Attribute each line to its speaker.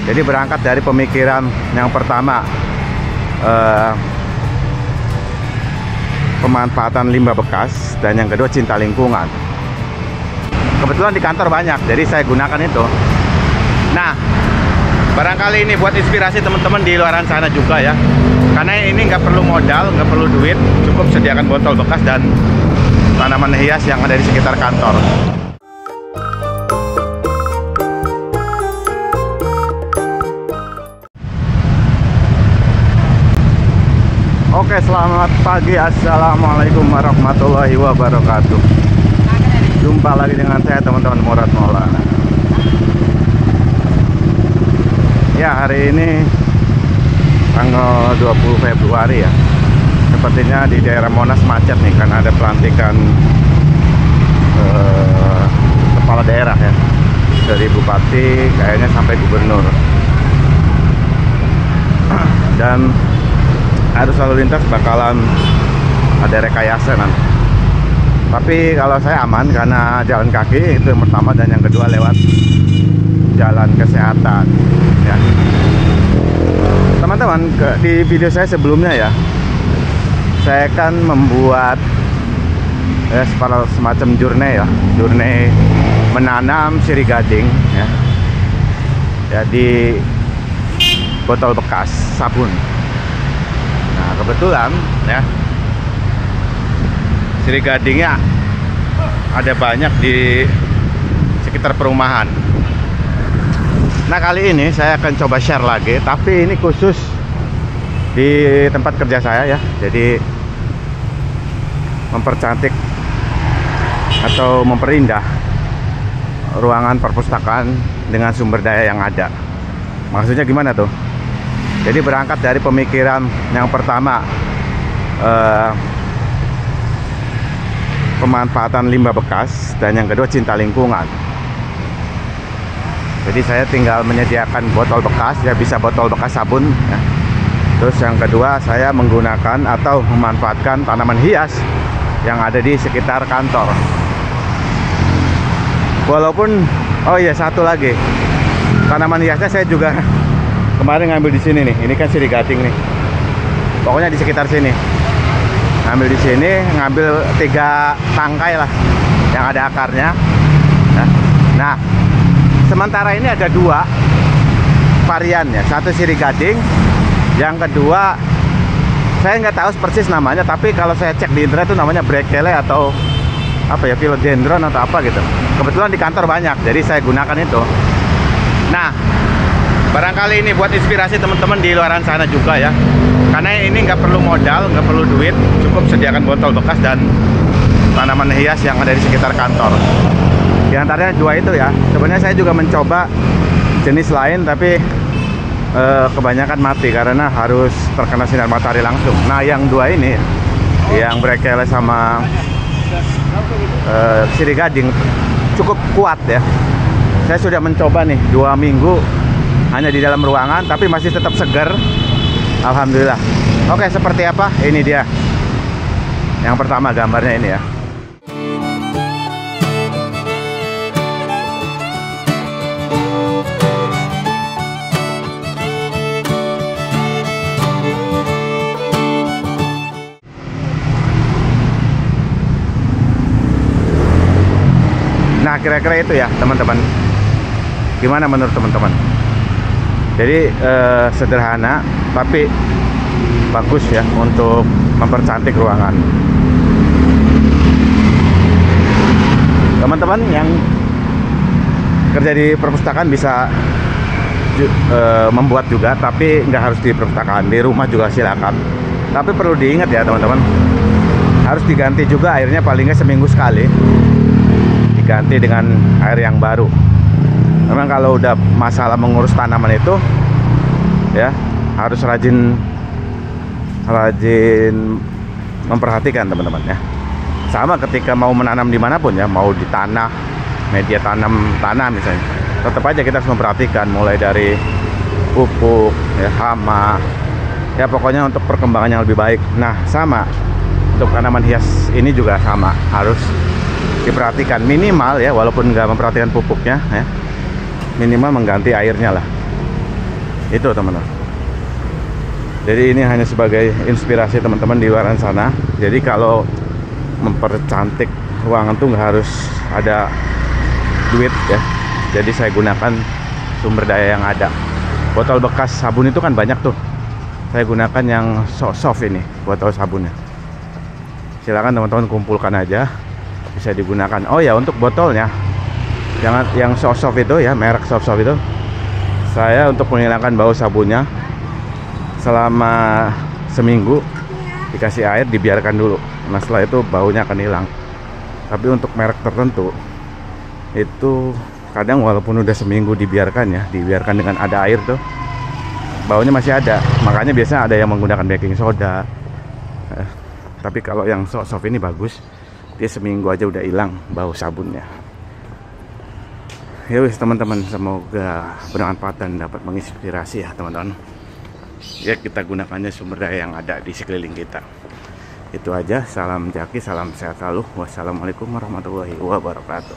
Speaker 1: Jadi berangkat dari pemikiran yang pertama, pemanfaatan limbah bekas, dan yang kedua cinta lingkungan. Kebetulan di kantor banyak, jadi saya gunakan itu. Nah, barangkali ini buat inspirasi teman-teman di luaran sana juga ya. Karena ini nggak perlu modal, nggak perlu duit, cukup sediakan botol bekas dan tanaman hias yang ada di sekitar kantor. Oke, selamat pagi. Assalamualaikum warahmatullahi wabarakatuh. Jumpa lagi dengan saya, teman-teman, Murad Maulana. Ya, hari ini tanggal 20 Februari ya. Sepertinya di daerah Monas macet nih, karena ada pelantikan kepala daerah ya. Dari bupati kayaknya sampai gubernur. Dan arus lalu lintas bakalan ada rekayasa nanti. Tapi kalau saya aman karena jalan kaki itu yang pertama, dan yang kedua lewat jalan kesehatan ya. Teman-teman, di video saya sebelumnya ya, saya kan membuat ya semacam journey ya, journey menanam sirih gading ya, ya di botol bekas sabun. Nah, kebetulan ya, sirih gadingnya ada banyak di sekitar perumahan. Nah, kali ini saya akan coba share lagi, tapi ini khusus di tempat kerja saya ya. Jadi mempercantik atau memperindah ruangan perpustakaan dengan sumber daya yang ada. Maksudnya gimana tuh? Jadi berangkat dari pemikiran yang pertama, pemanfaatan limbah bekas, dan yang kedua cinta lingkungan. Jadi saya tinggal menyediakan botol bekas ya, bisa botol bekas sabun ya. Terus yang kedua, saya menggunakan atau memanfaatkan tanaman hias yang ada di sekitar kantor. Walaupun, oh iya, satu lagi, tanaman hiasnya saya juga kemarin ngambil di sini nih. Ini kan sirih gading nih. Pokoknya di sekitar sini. Ngambil di sini, ngambil 3 tangkai lah yang ada akarnya. Nah, sementara ini ada 2 varian ya. Satu sirih gading, yang kedua saya nggak tahu persis namanya, tapi kalau saya cek di internet itu namanya brekele atau apa ya, philodendron atau apa gitu. Kebetulan di kantor banyak, jadi saya gunakan itu. Nah, barangkali ini buat inspirasi teman-teman di luaran sana juga ya. Karena ini nggak perlu modal, nggak perlu duit, cukup sediakan botol bekas dan tanaman hias yang ada di sekitar kantor. Di antaranya 2 itu ya. Sebenarnya saya juga mencoba jenis lain, tapi kebanyakan mati karena harus terkena sinar matahari langsung. Nah, yang 2 ini, yang brekele sama sirih gading, cukup kuat ya. Saya sudah mencoba nih 2 minggu hanya di dalam ruangan, tapi masih tetap segar. Alhamdulillah. Oke, seperti apa? Ini dia. Yang pertama gambarnya ini ya. Nah, kira-kira itu ya, teman-teman. Gimana menurut teman-teman? Jadi sederhana tapi bagus ya untuk mempercantik ruangan. Teman-teman yang kerja di perpustakaan bisa membuat juga, tapi nggak harus di perpustakaan, di rumah juga silakan. Tapi perlu diingat ya teman-teman, harus diganti juga airnya paling nggak seminggu sekali, diganti dengan air yang baru. Memang kalau udah masalah mengurus tanaman itu ya, harus rajin memperhatikan teman-teman ya. Sama ketika mau menanam dimanapun ya, mau di tanah, media tanah misalnya, tetap aja kita harus memperhatikan, mulai dari pupuk ya, hama ya, pokoknya untuk perkembangan yang lebih baik. Nah, sama untuk tanaman hias ini juga sama, harus diperhatikan minimal ya, walaupun nggak memperhatikan pupuknya ya, minimal mengganti airnya lah. Itu teman-teman. Jadi ini hanya sebagai inspirasi teman-teman di luar sana. Jadi kalau mempercantik ruangan tuh nggak harus ada duit ya. Jadi saya gunakan sumber daya yang ada. Botol bekas sabun itu kan banyak tuh. Saya gunakan yang soft ini, botol sabunnya. Silakan teman-teman kumpulkan aja, bisa digunakan. Oh ya, untuk botolnya jangan yang soft itu ya, merek soft itu. Saya untuk menghilangkan bau sabunnya selama seminggu dikasih air, dibiarkan dulu. Nah setelah itu baunya akan hilang. Tapi untuk merek tertentu itu kadang walaupun udah seminggu dibiarkan ya, dibiarkan dengan ada air tuh, baunya masih ada. Makanya biasanya ada yang menggunakan baking soda. Tapi kalau yang soft ini bagus, dia seminggu aja udah hilang bau sabunnya. Ya wis teman-teman, semoga bermanfaat dan dapat menginspirasi ya teman-teman. Ya kita gunakannya sumber daya yang ada di sekeliling kita. Itu aja, salam jaki, salam sehat selalu. Wassalamualaikum warahmatullahi wabarakatuh.